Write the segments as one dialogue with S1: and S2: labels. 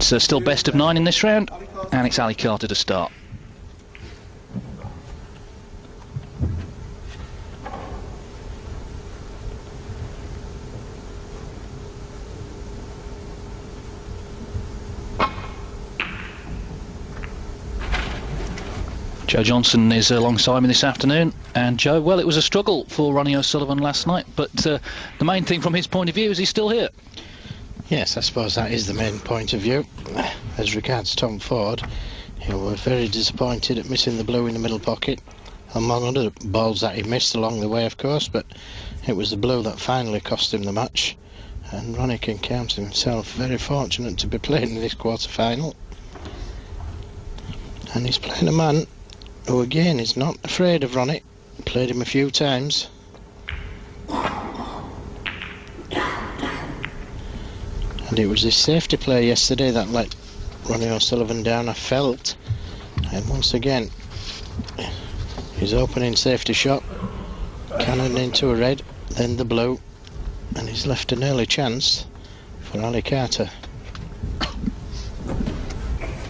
S1: It's still best of 9 in this round, and it's Ali Carter to start. Joe Johnson is alongside me this afternoon, and Joe, well, it was a struggle for Ronnie O'Sullivan last night, but the main thing from his point of view is he's still here.
S2: Yes, I suppose that is the main point of view. As regards Tom Ford, he was very disappointed at missing the blue in the middle pocket, among other balls that he missed along the way, of course, but it was the blue that finally cost him the match, and Ronnie can count himself very fortunate to be playing in this quarter-final. And he's playing a man who again is not afraid of Ronnie. Played him a few times. And it was this safety play yesterday that let Ronnie O'Sullivan down, I felt. And once again, his opening safety shot, cannon into a red, then the blue, and he's left an early chance for Ali Carter.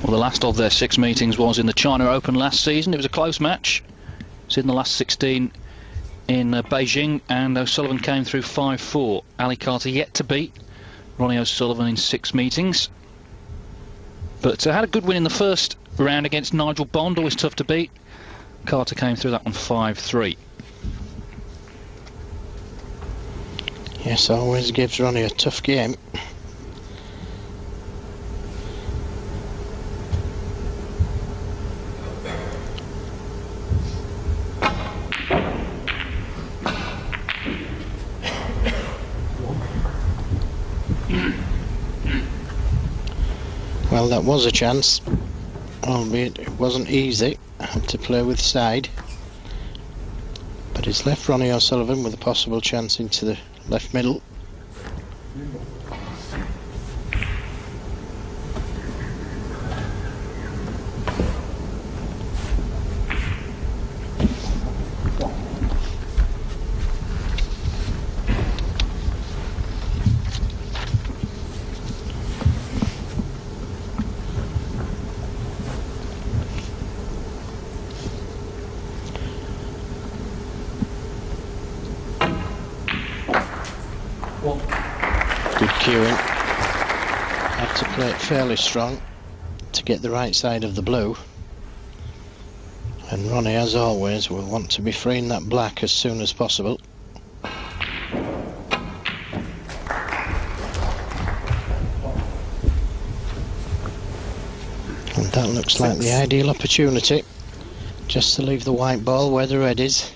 S1: Well, the last of their 6 meetings was in the China Open last season. It was a close match. It's in the last 16 in Beijing, and O'Sullivan came through 5-4. Ali Carter yet to beat Ronnie O'Sullivan in 6 meetings. But had a good win in the first round against Nigel Bond, always tough to beat. Carter came through that one 5-3.
S2: Yes, always gives Ronnie a tough game. Well, that was a chance, albeit it wasn't easy. I had to play with side, but it's left Ronnie O'Sullivan with a possible chance into the left middle. Good cueing. Had to play it fairly strong to get the right side of the blue. And Ronnie, as always, will want to be freeing that black as soon as possible. And that looks like the ideal opportunity, just to leave the white ball where the red is.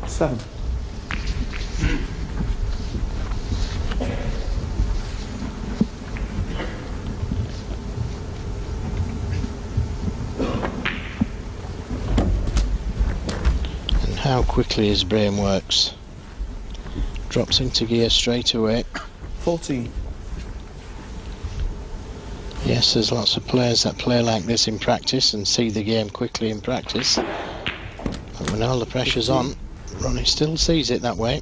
S3: 7.
S2: And how quickly his brain works. Drops into gear straight away.
S3: 14.
S2: Yes, there's lots of players that play like this in practice and see the game quickly in practice. But when all the pressure's on, Ronnie still sees it that way.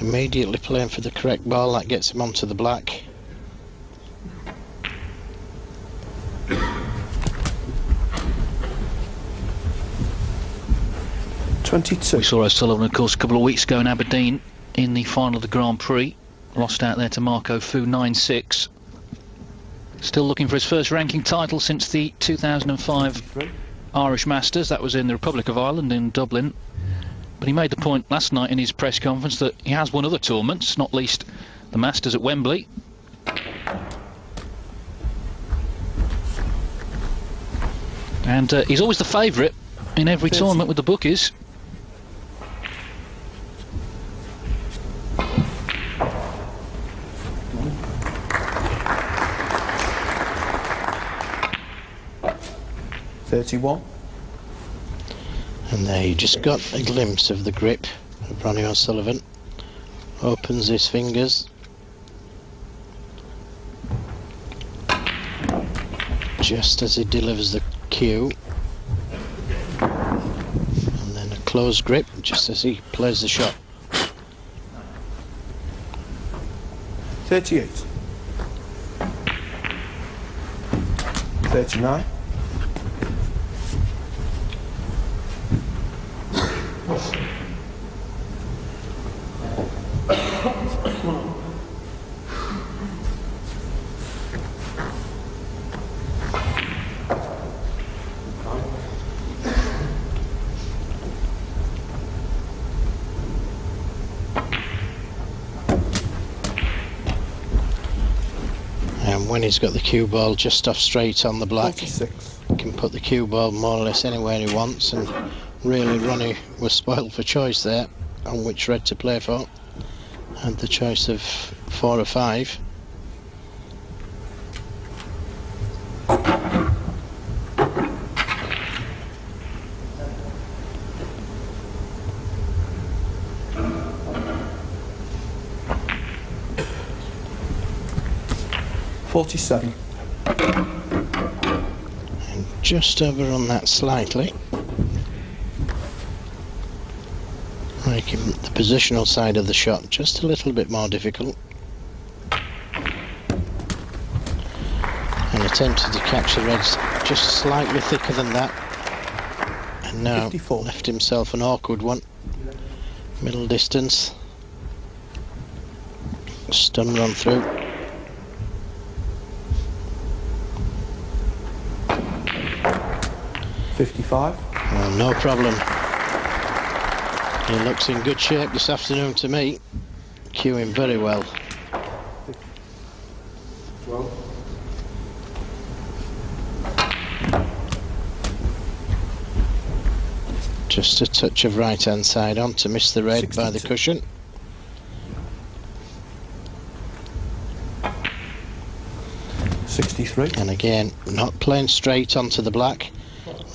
S2: Immediately playing for the correct ball that gets him onto the black.
S1: We saw O'Sullivan, of course, a couple of weeks ago in Aberdeen in the final of the Grand Prix. Lost out there to Marco Fu 9-6. Still looking for his first ranking title since the 2005 Irish Masters. That was in the Republic of Ireland in Dublin. But he made the point last night in his press conference that he has won other tournaments, not least the Masters at Wembley. And he's always the favourite in every tournament with the bookies.
S3: $31.
S2: And there you just got a glimpse of the grip of Ronnie O'Sullivan. Opens his fingers. Just as he delivers the cue. And then a closed grip just as he plays the shot.
S3: 38. 39.
S2: And when he's got the cue ball just off straight on the black,
S3: 46.
S2: he can put the cue ball more or less anywhere he wants, and really Ronnie was spoiled for choice there on which red to play for. Had the choice of 4 or 5.
S3: $47.
S2: And just over on that slightly, making the positional side of the shot just a little bit more difficult. And attempted to catch the reds just slightly thicker than that. And now
S3: 54.
S2: Left himself an awkward one. Middle distance. Stun run through.
S3: $55.
S2: Well, no problem. He looks in good shape this afternoon to me. Cueing very well.
S3: 12.
S2: Just a touch of right hand side on to miss the red
S3: 62.
S2: by the cushion.
S3: $63.
S2: And again, not playing straight onto the black,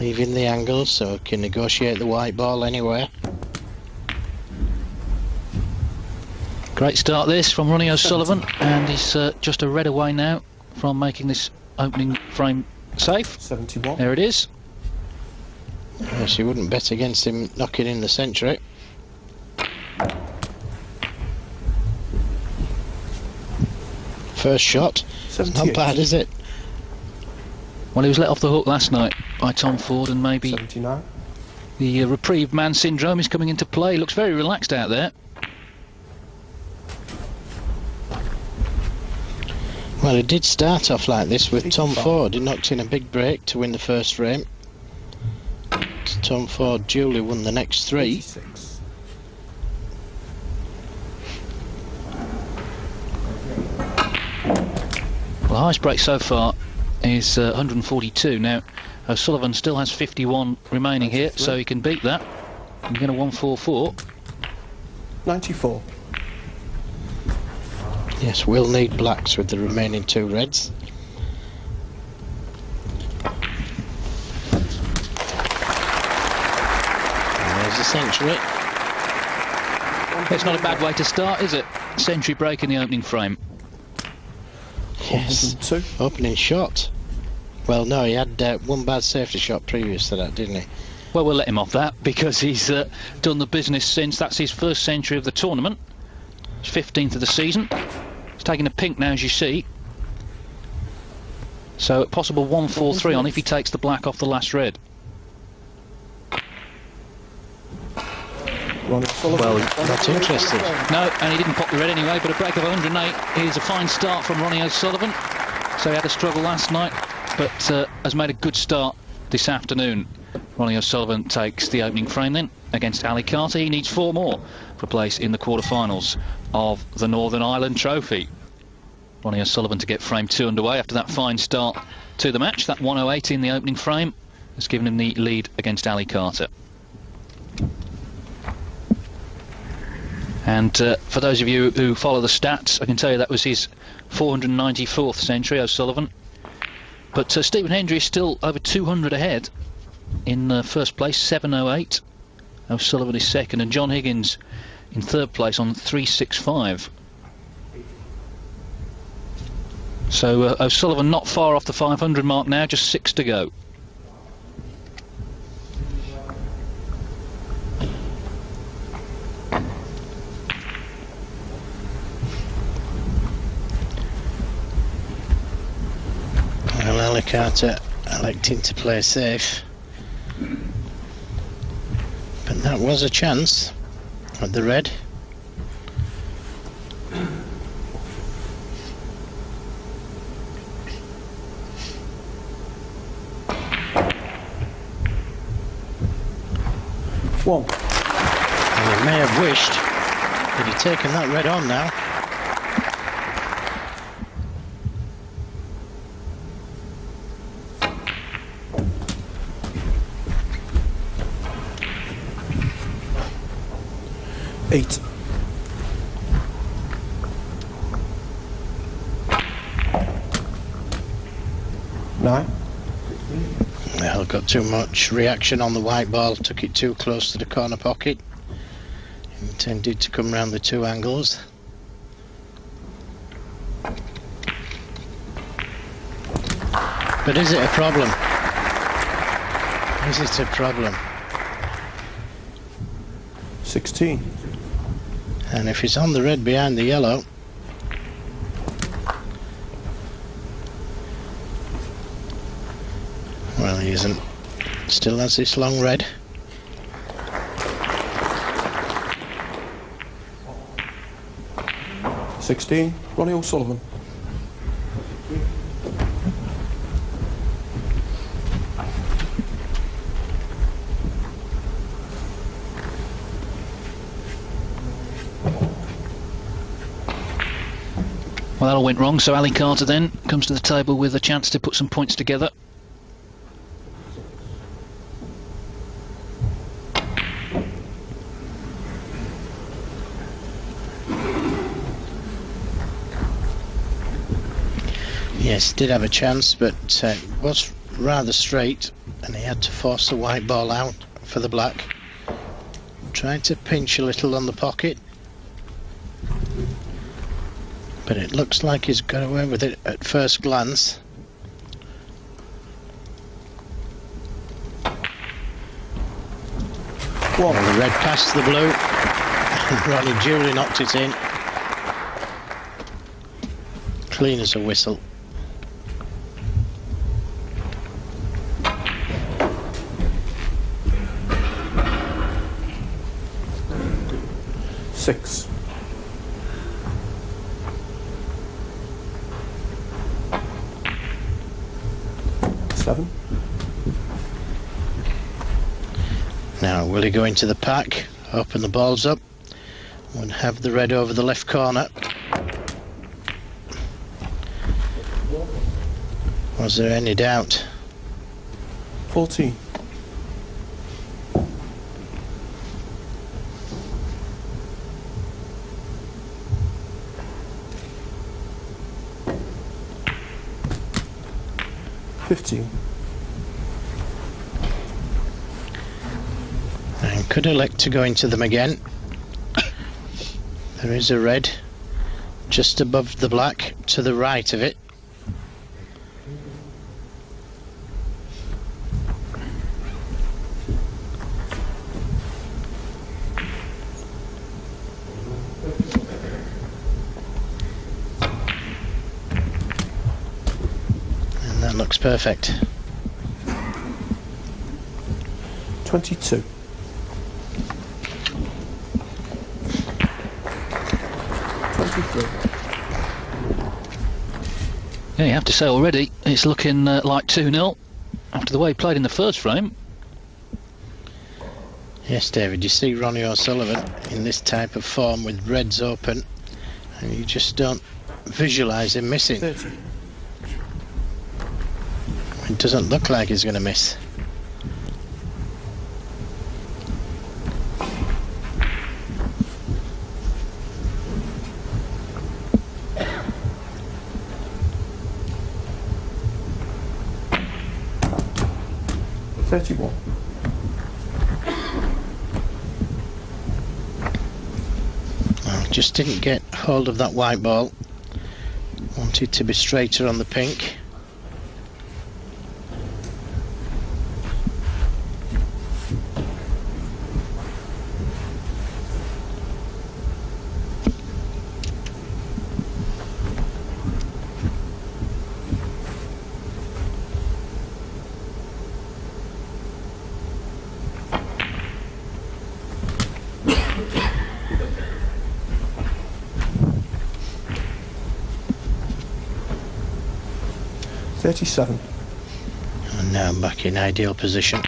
S2: leaving the angle so he can negotiate the white ball anywhere.
S1: Great start this from Ronnie O'Sullivan, and he's just a red away now from making this opening frame safe.
S3: 71.
S1: There it is.
S2: Yes, you wouldn't bet against him knocking in the century. First shot. Not
S3: 78.
S2: bad, is it?
S1: Well, he was let off the hook last night by Tom Ford, and maybe
S3: 79.
S1: the reprieved man syndrome is coming into play. He looks very relaxed out there.
S2: Well, it did start off like this with Tom
S3: 85.
S2: Ford. He knocked in a big break to win the first frame. Tom Ford duly won the next 3.
S3: 86.
S1: Well, the highest break so far is 142. Now, O'Sullivan still has 51 remaining here, so he can beat that. I'm going to 144.
S3: 94.
S2: Yes, we'll need blacks with the remaining 2 reds. And there's the century.
S1: It's not a bad way to start, is it? Century break in the opening frame.
S2: Yes,
S3: 102.
S2: opening shot. Well, no, he had one bad safety shot previous to that, didn't he?
S1: Well, we'll let him off that because he's done the business since. That's his first century of the tournament. It's 15th of the season. He's taking a pink now, as you see. So a possible 143 on if he takes the black off the last red.
S3: Ronnie O'Sullivan.
S1: Well,
S2: not interested.
S1: No, and he didn't pop the red anyway, but a break of 108 is a fine start from Ronnie O'Sullivan. So he had a struggle last night, but has made a good start this afternoon. Ronnie O'Sullivan takes the opening frame then against Ali Carter. He needs 4 more for a place in the quarterfinals of the Northern Ireland Trophy. Ronnie O'Sullivan to get frame 2 underway after that fine start to the match. That 108 in the opening frame has given him the lead against Ali Carter. And for those of you who follow the stats, I can tell you that was his 494th century, O'Sullivan. But Stephen Hendry is still over 200 ahead in first place, 708. O'Sullivan is second, and John Higgins in third place on 365. So O'Sullivan not far off the 500 mark now, just 6 to go.
S2: Carter electing to play safe, but that was a chance at the red.
S3: One.
S2: And he may have wished that he'd taken that red on now.
S3: Eight. Nine.
S2: Well, got too much reaction on the white ball, took it too close to the corner pocket. Intended to come round the two angles. But is it a problem? Is it a problem?
S3: 16.
S2: And if he's on the red behind the yellow, well, he isn't. Still has this long red.
S3: $16. Ronnie O'Sullivan.
S1: Well, that all went wrong, so Ali Carter then comes to the table with a chance to put some points together.
S2: Yes, did have a chance, but it was rather straight, and he had to force the white ball out for the black. Tried to pinch a little on the pocket, but it looks like he's got away with it at first glance.
S3: One.
S2: And the red past the blue, and Ronnie duly knocked it in. Clean as a whistle.
S3: Six. Seven.
S2: Now, will he go into the pack, open the balls up, and have the red over the left corner? Was there any doubt?
S3: 14. $15.
S2: And could elect to go into them again. There is a red just above the black to the right of it. And that looks perfect.
S3: 22. 23.
S1: Yeah, you have to say already it's looking like 2-0 after the way he played in the first frame.
S2: Yes, David, you see Ronnie O'Sullivan in this type of form with reds open, and you just don't visualise him missing.
S3: 30.
S2: It doesn't look like he's going to miss.
S3: $31.
S2: Well, just didn't get hold of that white ball. Wanted to be straighter on the pink.
S3: 37.
S2: And now I'm back in ideal position.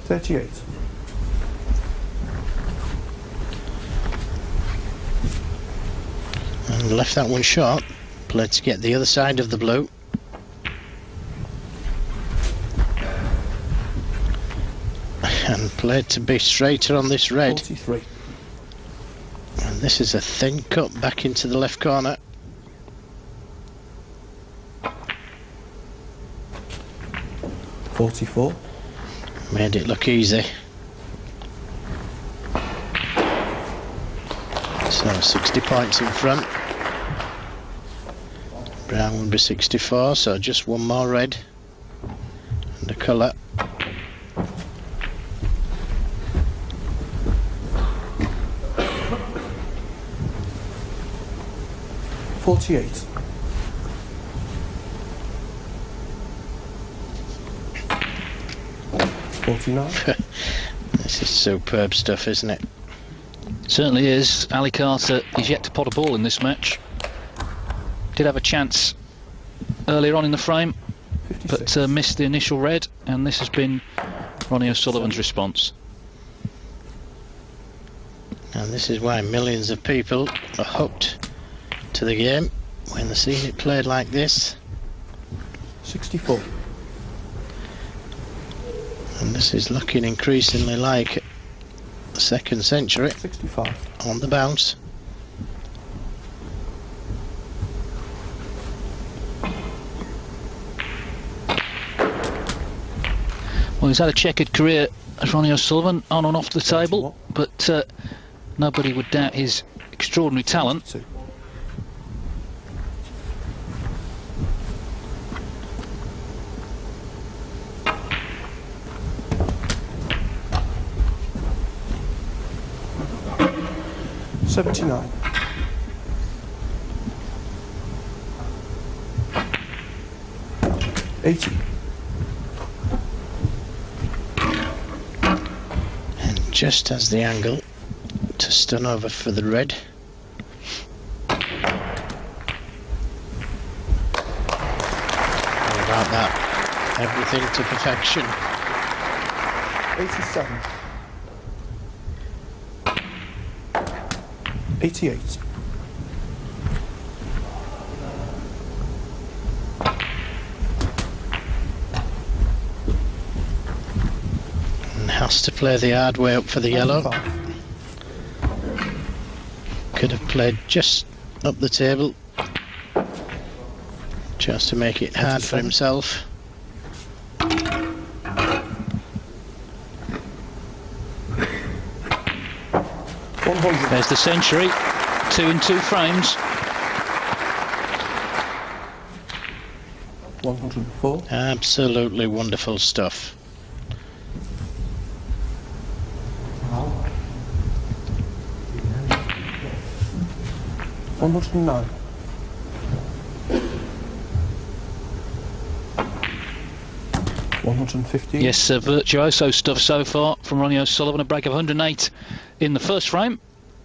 S3: 38.
S2: And left that one short. Played to get the other side of the blue. And played to be straighter on this red.
S3: 43.
S2: And this is a thin cut back into the left corner.
S3: 44.
S2: Made it look easy. So 60 points in front. Brown would be 64, so just one more red and a colour.
S3: $48. $49.
S2: This is superb stuff, isn't it?
S1: Certainly is. Ali Carter is yet to pot a ball in this match. Did have a chance earlier on in the frame,
S3: 56.
S1: but missed the initial red, and this has been Ronnie O'Sullivan's response.
S2: And this is why millions of people are hooked to the game when they're seeing it played like this.
S3: 64.
S2: And this is looking increasingly like the second century
S3: 65.
S2: on the bounce.
S1: Well, he's had a checkered career as Ronnie O'Sullivan, on and off the table, but nobody would doubt his extraordinary talent.
S3: 2. $79. 80.
S2: And just as the angle to stun over for the red. How about that? Everything to perfection.
S3: 87. 88.
S2: And has to play the hard way up for the yellow.
S3: 95.
S2: Could have played just up the table just to make it hard for
S3: 87.
S2: himself.
S3: 100.
S1: There's the century, 2 in 2 frames.
S3: 104.
S2: Absolutely wonderful stuff.
S3: 109. 115.
S1: Yes, virtuoso stuff so far from Ronnie O'Sullivan. A break of 108 in the first frame,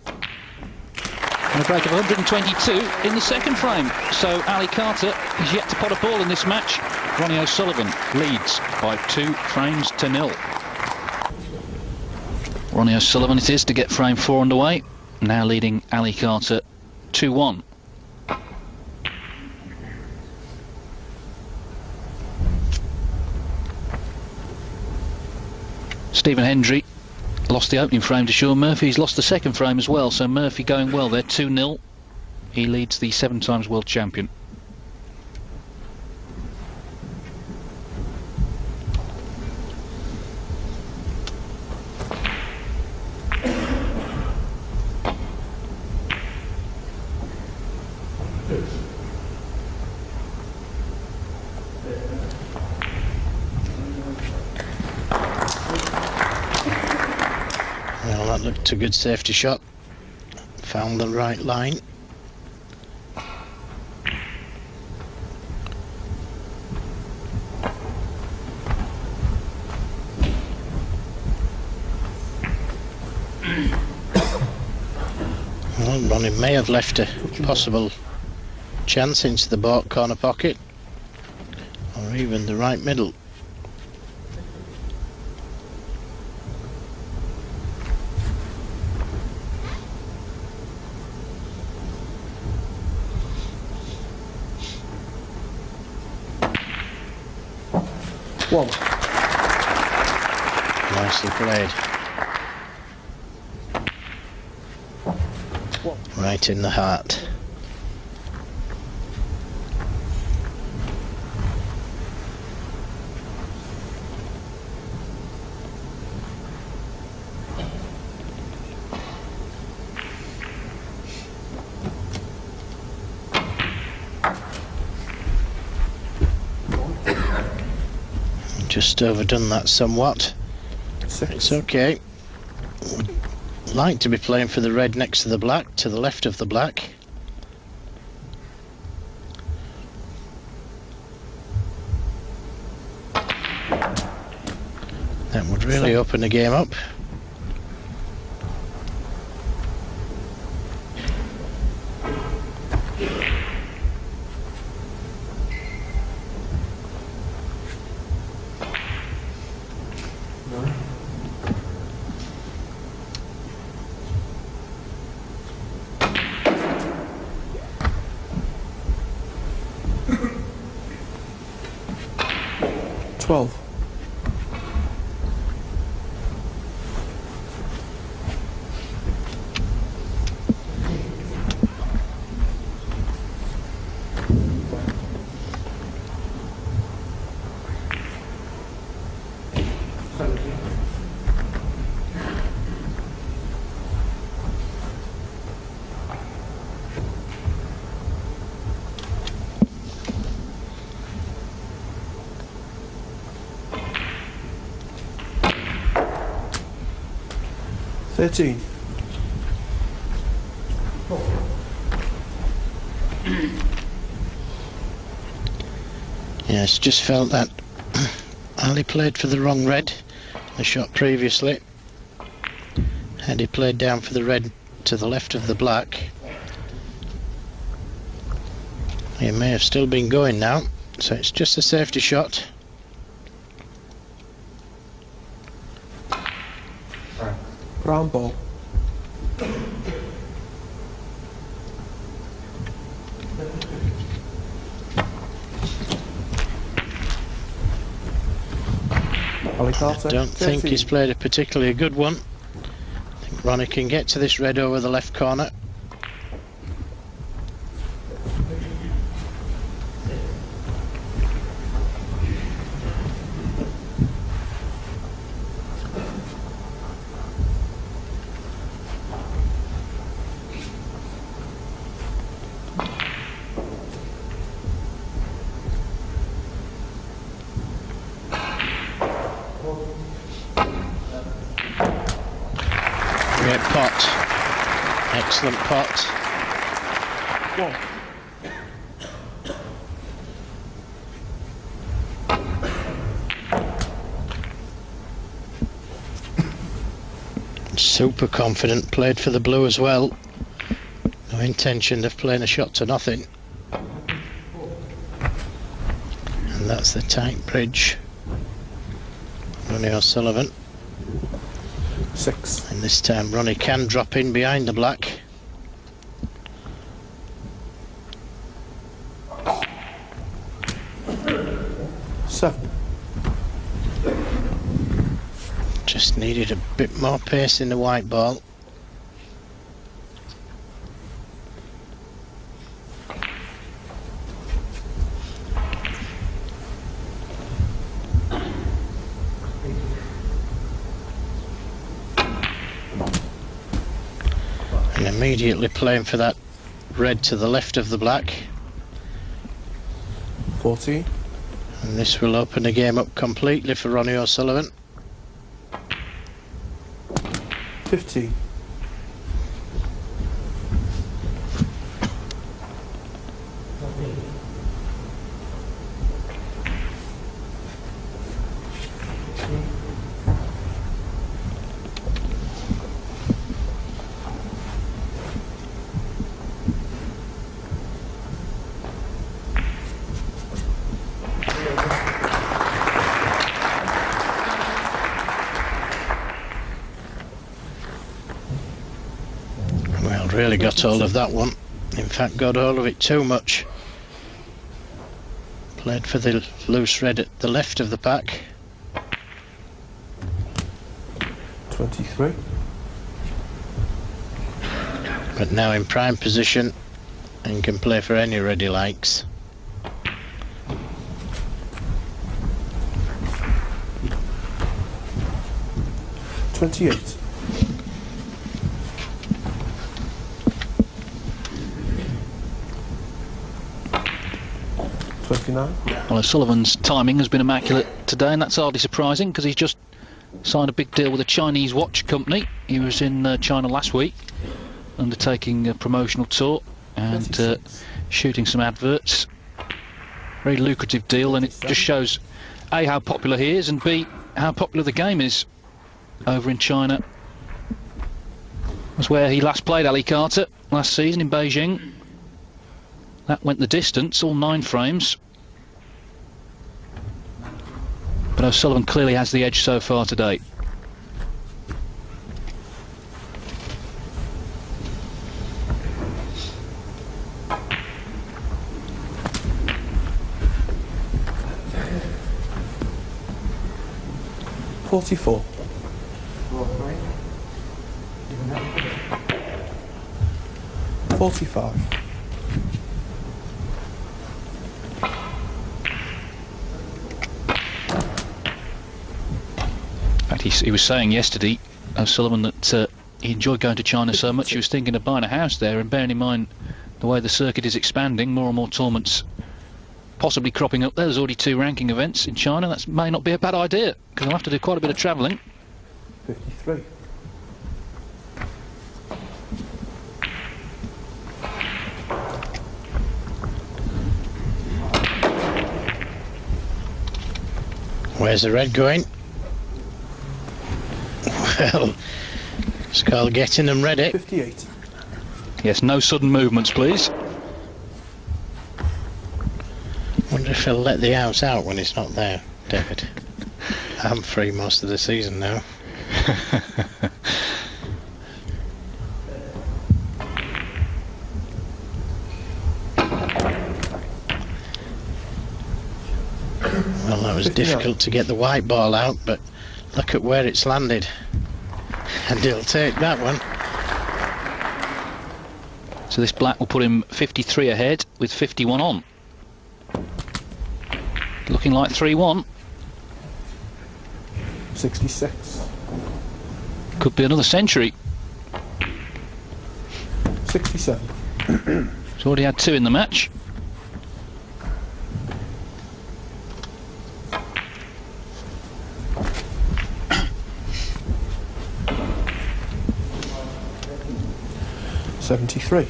S1: and a break of 122 in the second frame. So Ali Carter is yet to pot a ball in this match. Ronnie O'Sullivan leads by 2 frames to 0. Ronnie O'Sullivan it is to get frame 4 underway, now leading Ali Carter 2-1. Stephen Hendry lost the opening frame to Sean Murphy. He's lost the second frame as well, so Murphy going well there, 2-0. He leads the 7 times world champion.
S2: Well, that looked a good safety shot. Found the right line. Well, Ronnie may have left a possible chance into the baulk corner pocket. even the right middle.
S3: One.
S2: Nicely played. Right in the heart. Just overdone that somewhat. It's okay. Would like to be playing for the red next to the black, to the left of the black. That would really open the game up.
S3: Twelve. $13.
S2: Yes, just felt that Ali played for the wrong red the shot previously. Had he played down for the red to the left of the black, he may have still been going now, so it's just a safety shot.
S3: Brown ball. Ali Carter.
S2: I don't think
S3: 13.
S2: he's played a particularly good one. I think Ronnie can get to this red over the left corner. Great pot. Excellent pot.
S3: One.
S2: Super confident, played for the blue as well. No intention of playing a shot to nothing. And that's the tight bridge. Ronnie O'Sullivan.
S3: 6.
S2: And this time Ronnie can drop in behind the black.
S3: Seven.
S2: Just needed a bit more pace in the white ball. And immediately playing for that red to the left of the black.
S3: 14.
S2: And this will open the game up completely for Ronnie O'Sullivan.
S3: 15.
S2: Really got hold of that one. In fact, got hold of it too much. Played for the loose red at the left of the pack.
S3: 23.
S2: But now in prime position and can play for any red he likes.
S3: 28.
S1: Well, O'Sullivan's timing has been immaculate today, and that's hardly surprising because he's just signed a big deal with a Chinese watch company. He was in China last week undertaking a promotional tour and shooting some adverts. Very lucrative deal, and it just shows A, how popular he is, and B, how popular the game is over in China. That's where he last played Ali Carter last season in Beijing. That went the distance, all 9 frames. But O'Sullivan clearly has the edge so far today.
S3: $44. 45.
S1: In fact, he was saying yesterday, O'Sullivan, that he enjoyed going to China so much he was thinking of buying a house there, and bearing in mind the way the circuit is expanding, more and more tournaments possibly cropping up there. There's already 2 ranking events in China. That may not be a bad idea, because I'll have to do quite a bit of travelling.
S3: 53.
S2: Where's the red going? Well, it's called getting them ready.
S3: 58.
S1: Yes, no sudden movements, please.
S2: Wonder if he'll let the house out when it's not there, David. I'm free most of the season now. Well, that was difficult to get the white ball out, but look at where it's landed. And he'll take that one.
S1: So this black will put him 53 ahead with 51 on. Looking like 3-1.
S3: 66.
S1: Could be another century.
S3: 67.
S1: He's already had 2 in the match.
S3: $73.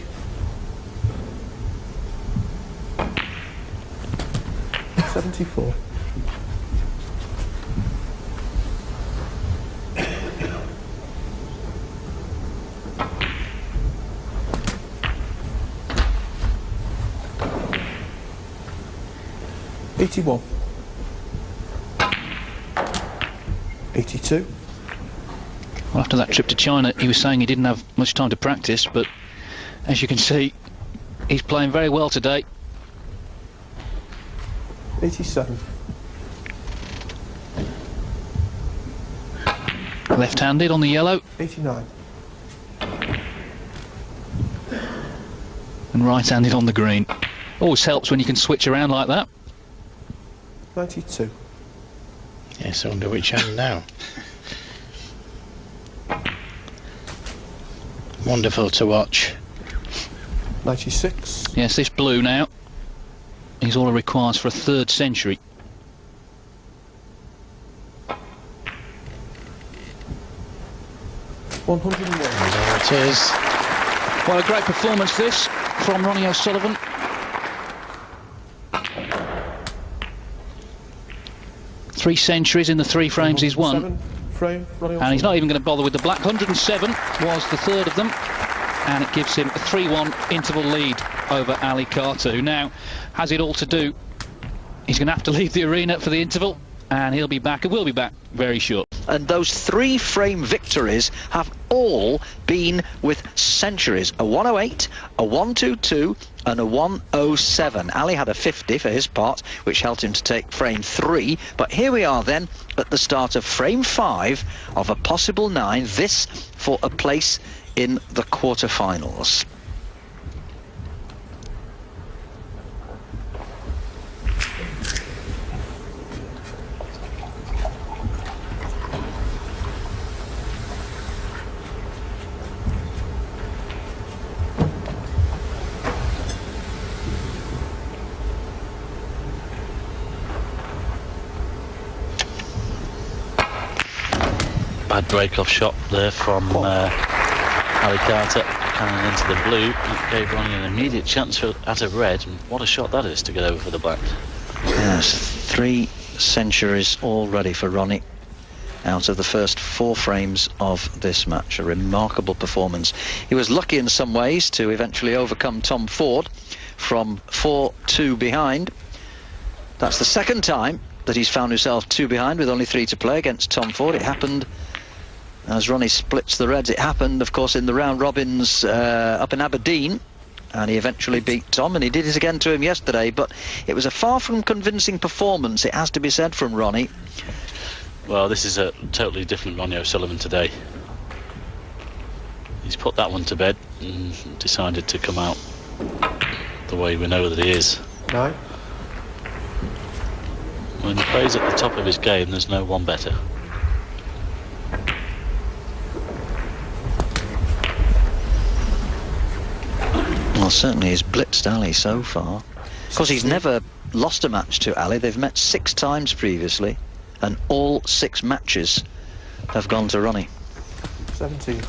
S3: 74. $81. 82.
S1: Well, after that trip to China, he was saying he didn't have much time to practice, but as you can see, he's playing very well today.
S3: 87.
S1: Left-handed on the yellow.
S3: 89.
S1: And right-handed on the green. Always helps when you can switch around like that.
S3: 92.
S2: Yes, I wonder which hand now. Wonderful to watch.
S3: 96.
S1: Yes, this blue now is all it requires for a 3rd century.
S3: $101.
S2: There it is.
S1: Well, a great performance this from Ronnie O'Sullivan. Three centuries in the 3 frames he's won. And he's not even going to bother with the black. 107 was the 3rd of them. And it gives him a 3-1 interval lead over Ali Carter, who now has it all to do. He's going to have to leave the arena for the interval. and he'll be back, and we'll be back very short.
S4: And those 3 frame victories have all been with centuries. A 108, a 122 and a 107. Ali had a 50 for his part, which helped him to take frame 3. But here we are then at the start of frame 5 of a possible 9. This for a place in the quarterfinals.
S5: Bad break-off shot there from Ali Carter coming into the blue. That gave Ronnie an immediate chance at a red, and what a shot that is to get over for the black.
S4: Yes, 3 centuries already for Ronnie out of the first 4 frames of this match. A remarkable performance. He was lucky in some ways to eventually overcome Tom Ford from 4-2 behind. That's the second time that he's found himself 2 behind with only 3 to play against Tom Ford. It happened as Ronnie splits the reds. It happened, of course, in the round robins up in Aberdeen, and he eventually beat Tom, and he did it again to him yesterday. But it was a far from convincing performance, it has to be said, from Ronnie.
S5: Well, this is a totally different Ronnie O'Sullivan today. He's put that one to bed and decided to come out the way we know that he is.
S3: 9.
S5: When he plays at the top of his game, there's no one better.
S4: Well, certainly he's blitzed Ali so far. Of course, he's never lost a match to Ali. They've met 6 times previously, and all 6 matches have gone to Ronnie.
S3: 17.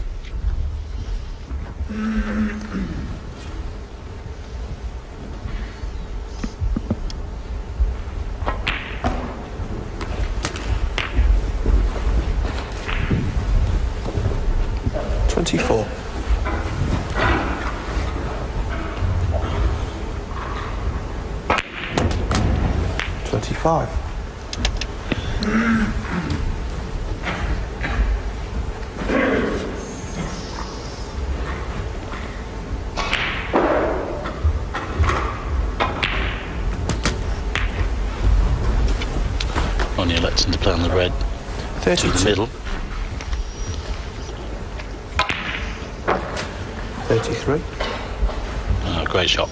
S5: Ronnie electing to play on the red
S3: 32.
S5: to the middle.
S3: 33.
S5: Oh, great shot.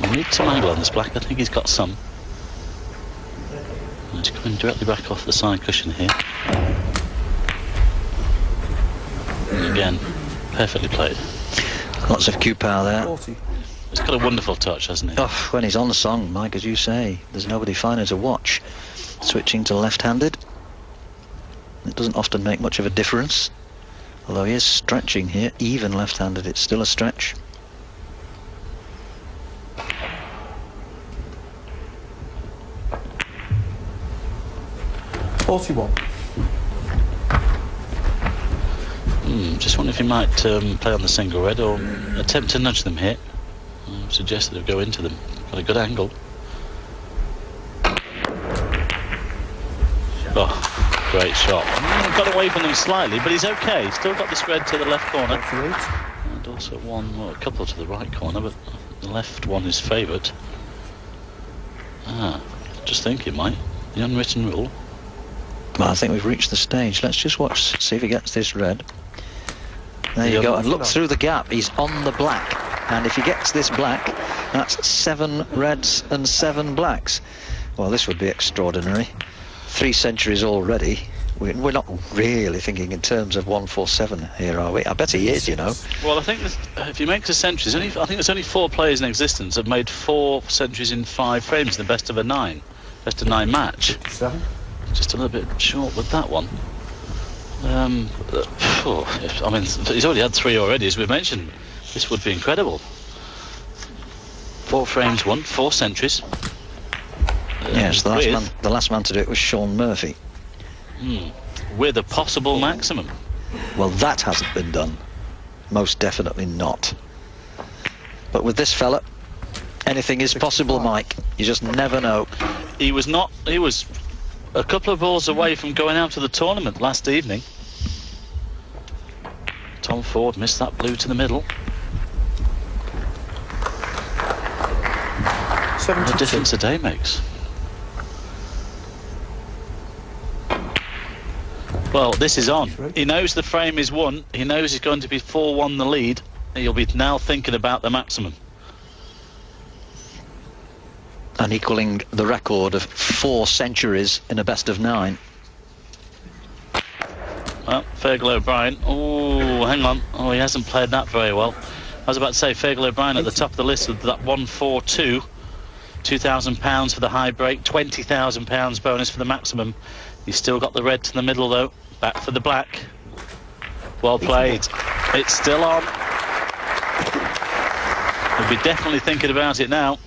S5: We need some angle on this black. I think he's got some. He's coming directly back off the side cushion here. And again, perfectly played.
S4: Lots of cue power there.
S3: 40.
S5: He's got a wonderful touch, hasn't he?
S4: Oh, when he's on the song, Mike, as you say, there's nobody finer to watch. Switching to left-handed. It doesn't often make much of a difference. Although he is stretching here, even left-handed, it's still a stretch.
S5: Just wonder if he might play on the single red or attempt to nudge them here. Suggested to go into them. Got a good angle. Oh, great shot. Got away from them slightly, but he's okay. He's still got this red to the left corner. And also a couple to the right corner, but the left one is favoured. Just thinking, Mike. The unwritten rule.
S4: Well, I think we've reached the stage. Let's just watch, see if he gets this red. There you go, and look through the gap. He's on the black. And if he gets this black, that's 7 reds and 7 blacks. Well, this would be extraordinary. 3 centuries already. We're not really thinking in terms of 147 here, are we? I bet he is, you know.
S5: Well, I think if he makes a century, I think there's only 4 players in existence that have made 4 centuries in 5 frames in the best of 9 match.
S3: 7.
S5: Just a little bit short with that one. I mean, he's already had 3 already, as we mentioned. This would be incredible. 4 frames won, 4 centuries.
S4: Yes, the last man to do it was Sean Murphy.
S5: With a possible maximum.
S4: Well, that hasn't been done. Most definitely not. But with this fella, Anything is possible, Mike. You just never know.
S5: He was a couple of balls away from going out of the tournament last evening. Tom Ford missed that blue to the middle.
S3: 72.
S5: What a difference a day makes. Well, this is on. He knows the frame is won. He knows he's going to be 4-1 the lead. He'll be now thinking about the maximum.
S4: And equaling the record of 4 centuries in a best of 9.
S5: Well, Fergal O'Brien. Oh, hang on. Oh, he hasn't played that very well. I was about to say, Fergal O'Brien at the top of the list with that 142. £2,000 for the high break, £20,000 bonus for the maximum. He's still got the red to the middle though. Back for the black. Well played. It's still on. He'll be definitely thinking about it now.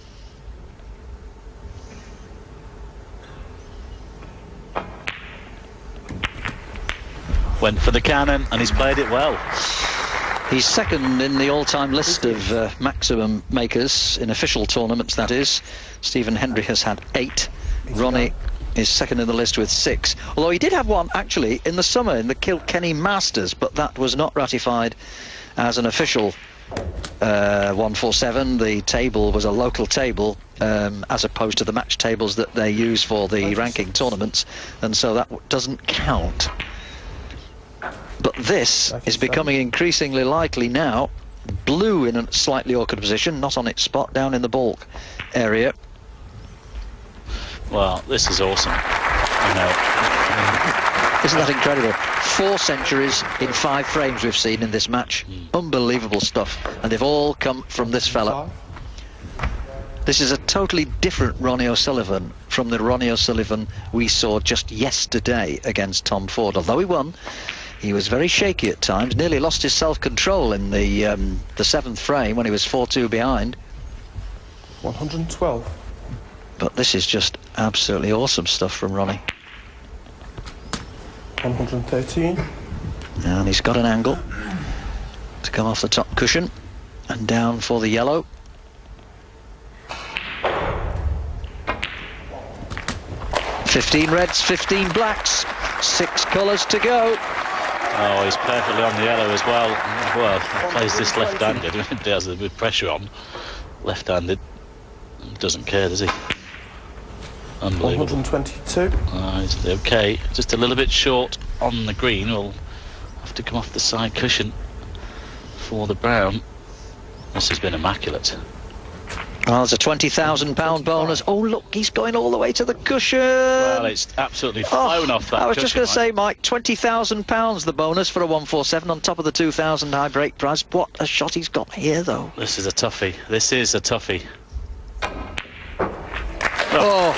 S5: Went for the cannon and he's played it well.
S4: He's second in the all-time list of maximum makers in official tournaments, that is. Stephen Hendry has had 8. Ronnie is second in the list with 6. Although he did have one, actually, in the summer in the Kilkenny Masters, but that was not ratified as an official 147. The table was a local table, as opposed to the match tables that they use for the ranking tournaments, and so that doesn't count. But this is becoming increasingly likely now. Blue in a slightly awkward position, not on its spot, down in the baulk area.
S5: Well, this is awesome. I know.
S4: Isn't that incredible? 4 centuries in 5 frames we've seen in this match. Unbelievable stuff. And they've all come from this fella. This is a totally different Ronnie O'Sullivan from the Ronnie O'Sullivan we saw just yesterday against Tom Ford. Although he won, he was very shaky at times, nearly lost his self-control in the 7th frame when he was 4-2 behind.
S3: 112.
S4: But this is just absolutely awesome stuff from Ronnie.
S3: 113.
S4: And he's got an angle to come off the top cushion and down for the yellow. "15 reds, 15 blacks, 6 colours to go."
S5: Oh, he's perfectly on the yellow as well. Well, he plays this left-handed. He has a bit of pressure on. Left-handed. Doesn't care, does he? Unbelievable.
S3: 122.
S5: It's okay. Just a little bit short on the green. We'll have to come off the side cushion for the brown. This has been immaculate.
S4: Oh, there's a £20,000 bonus. Oh, look, he's going all the way to the cushion.
S5: Well, it's absolutely flown off that
S4: I was just going to
S5: cushion,
S4: say, Mike, £20,000 the bonus for a 147 on top of the 2,000 high break price. What a shot he's got here, though.
S5: This is a toughie. This is a toughie.
S4: Oh.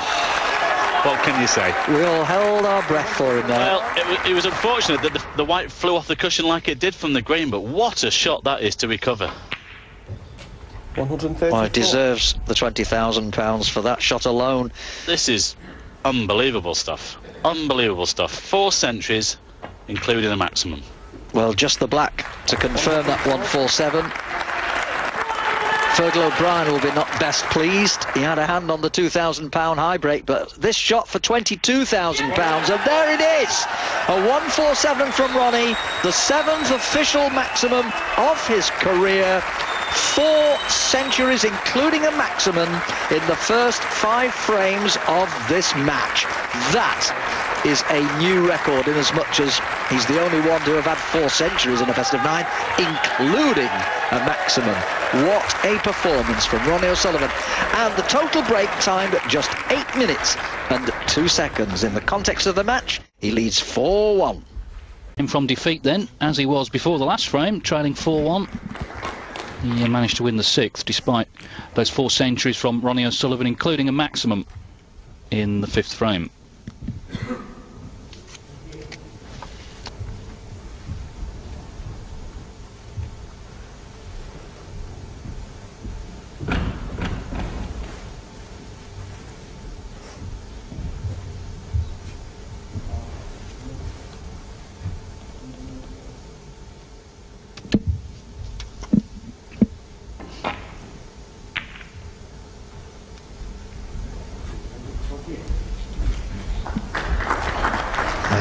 S5: What can you say?
S4: We all held our breath for him there.
S5: Well, it was unfortunate that the white flew off the cushion like it did from the green, but what a shot that is to recover.
S3: 134.
S4: Well, it deserves the £20,000 for that shot alone.
S5: This is unbelievable stuff. Unbelievable stuff. 4 centuries, including the maximum.
S4: Well, just the black to confirm that 147. Fergal O'Brien will be not best pleased. He had a hand on the £2,000 high break, but this shot for £22,000, and there it is! A 147 from Ronnie, the 7th official maximum of his career. 4 centuries, including a maximum, in the first 5 frames of this match. That is a new record, in as much as he's the only one to have had 4 centuries in a best of 9, including a maximum. What a performance from Ronnie O'Sullivan. And the total break timed at just 8 minutes and 2 seconds. In the context of the match, he leads 4-1.
S1: From defeat then, as he was before the last frame, trailing 4-1. He managed to win the 6th despite those 4 centuries from Ronnie O'Sullivan, including a maximum in the 5th frame.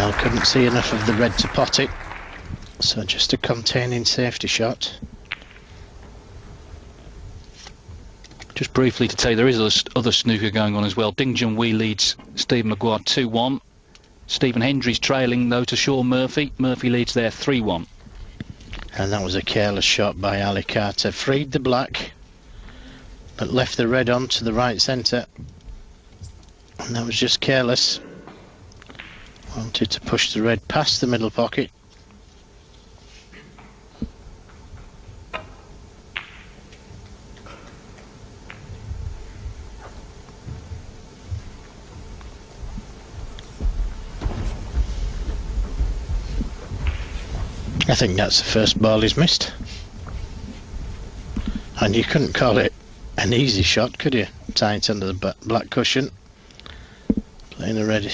S2: Well, couldn't see enough of the red to pot it, so just a containing safety shot.
S1: Just briefly to tell you, there is other snooker going on as well. Ding Junhui leads Stephen Maguire 2-1. Stephen Hendry's trailing though to Sean Murphy. Murphy leads there 3-1.
S2: And that was a careless shot by Ali Carter. Freed the black, but left the red on to the right centre. And that was just careless. Wanted to push the red past the middle pocket. I think that's the first ball he's missed. And you couldn't call it an easy shot, could you? Tight under the black cushion. Playing the red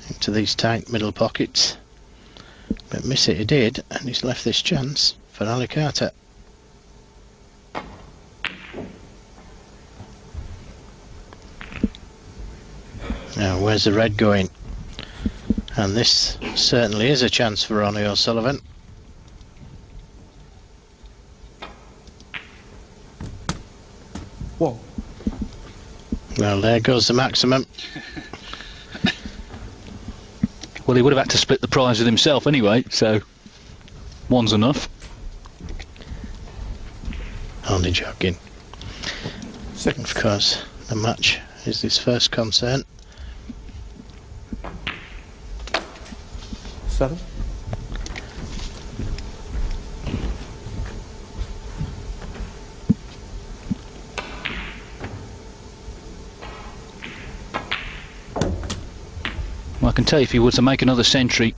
S2: into these tight middle pockets. But miss it he did, and he's left this chance for Ali Carter. Now where's the red going? And this certainly is a chance for Ronnie O'Sullivan.
S3: Whoa.
S2: Well, there goes the maximum.
S1: Well, he would have had to split the prize with himself anyway, so one's enough.
S2: Only joking. Of course, the match is his first concern.
S3: 7.
S1: Well, I can tell you, if he were to make another century,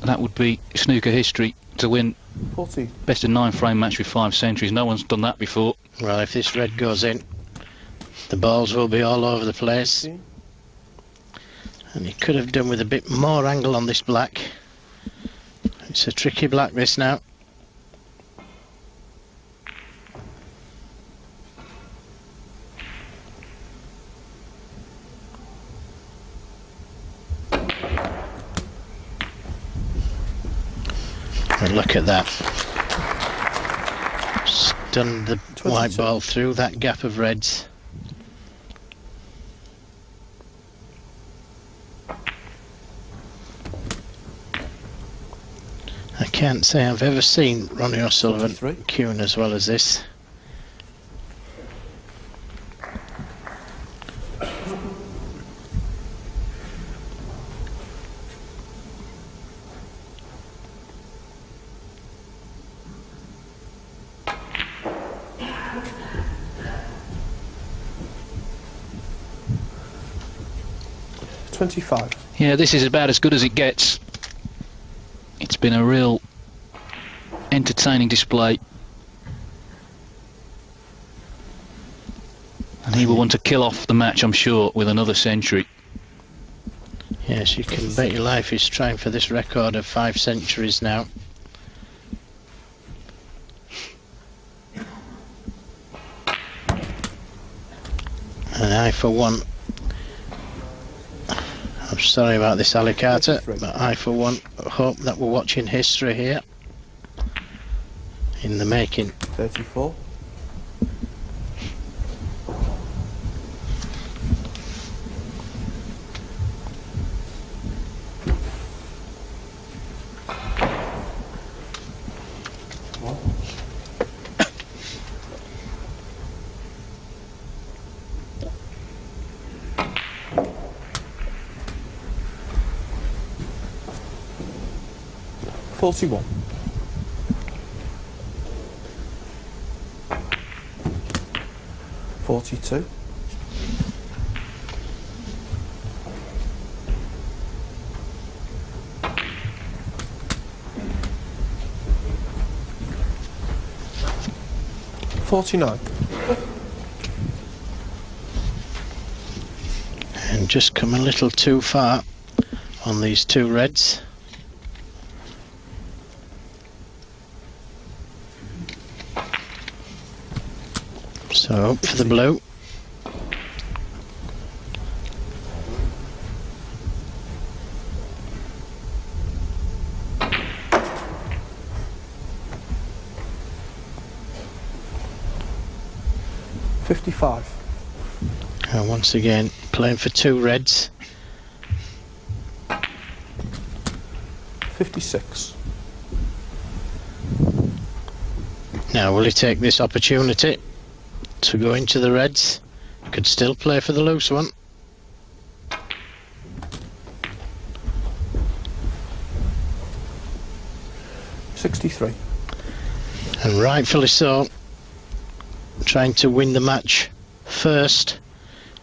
S1: that would be snooker history to win
S3: 40.
S1: best of 9 frame match with 5 centuries. No one's done that before.
S2: Well, if this red goes in, the balls will be all over the place.
S3: 15.
S2: And he could have done with a bit more angle on this black. It's a tricky black, this now. And look at that. Stunned the
S3: 22.
S2: white ball through that gap of reds. I can't say I've ever seen Ronnie O'Sullivan
S3: 23.
S2: cueing as well as this.
S1: Yeah, this is about as good as it gets. It's been a real entertaining display. And he will want to kill off the match, I'm sure, with another century.
S2: Yes, you can bet your life he's trying for this record of 5 centuries now. And I, for one, I'm sorry about this, Ali Carter, but I, for one, hope that we're watching history here in the making.
S3: 34. $41. $42. $49.
S2: And just come a little too far on these 2 reds. So up for the blue.
S3: 55.
S2: And once again, playing for 2 reds.
S3: 56.
S2: Now, will he take this opportunity to go into the reds? Could still play for the loose one.
S3: $63.
S2: And rightfully so. Trying to win the match first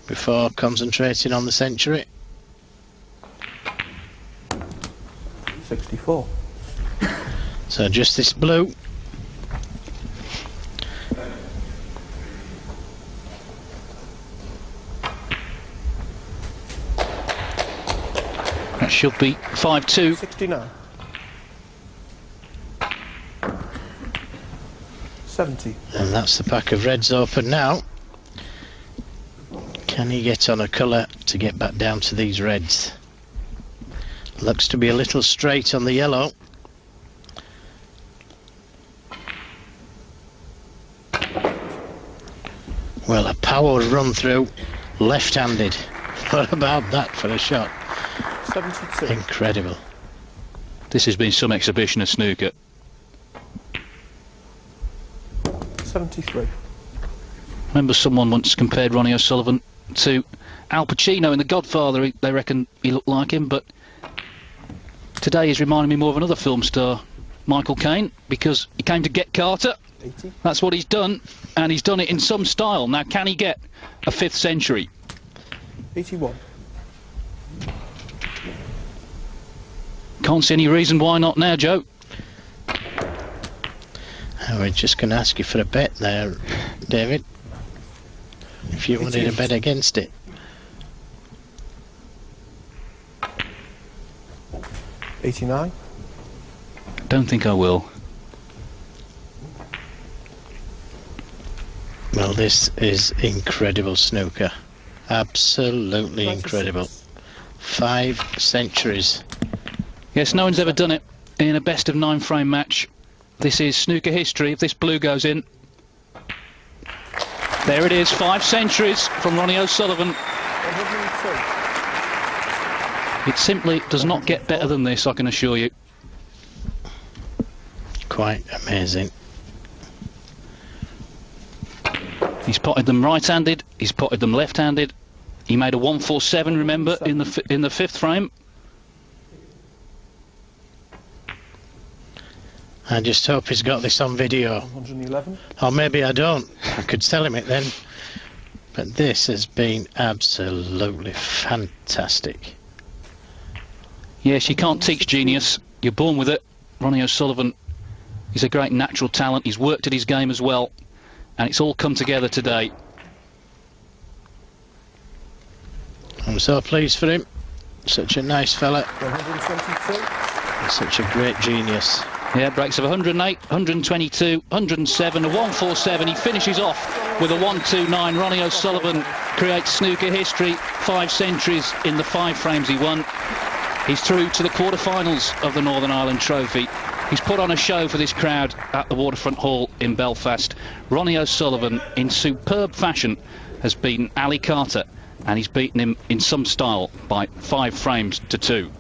S2: before concentrating on the century.
S3: 64.
S2: So just this blue.
S1: That should be 5-2.
S3: 69. 70.
S2: And that's the pack of reds open now. Can he get on a colour to get back down to these reds? Looks to be a little straight on the yellow. Well, a power run through, left-handed. What about that for a shot?
S3: 72.
S2: Incredible.
S1: This has been some exhibition of snooker.
S3: 73.
S1: Remember someone once compared Ronnie O'Sullivan to Al Pacino in The Godfather. They reckon he looked like him, but today he's reminding me more of another film star, Michael Caine, because he came to get Carter.
S3: 80.
S1: That's what he's done, and he's done it in some style. Now, can he get a 5th century?
S3: 81.
S1: Can't see any reason why not now, Joe.
S2: We're just going to ask you for a bet there, David. If you wanted a bet against it.
S3: 89.
S1: Don't think I will.
S2: Well, this is incredible snooker. Absolutely
S3: 96.
S2: incredible. 5 centuries.
S1: Yes, no one's ever done it in a best of 9 frame match. This is snooker history. If this blue goes in, there it is, 5 centuries from Ronnie O'Sullivan.
S3: 102.
S1: It simply does not get better than this, I can assure you.
S2: Quite amazing.
S1: He's potted them right-handed, he's potted them left-handed. He made a 147, remember, in the 5th frame.
S2: I just hope he's got this on video.
S3: 111.
S2: Or maybe I don't. I could tell him it then. But this has been absolutely fantastic.
S1: Yes, you can't teach genius. You're born with it. Ronnie O'Sullivan is a great natural talent. He's worked at his game as well. And it's all come together today.
S2: I'm so pleased for him. Such a nice fella.
S3: 122.
S2: And such a great genius.
S1: Yeah, breaks of 108, 122, 107, a 147. He finishes off with a 129. Ronnie O'Sullivan creates snooker history. 5 centuries in the 5 frames he won. He's through to the quarterfinals of the Northern Ireland Trophy. He's put on a show for this crowd at the Waterfront Hall in Belfast. Ronnie O'Sullivan, in superb fashion, has beaten Ali Carter, and he's beaten him in some style by 5 frames to 2.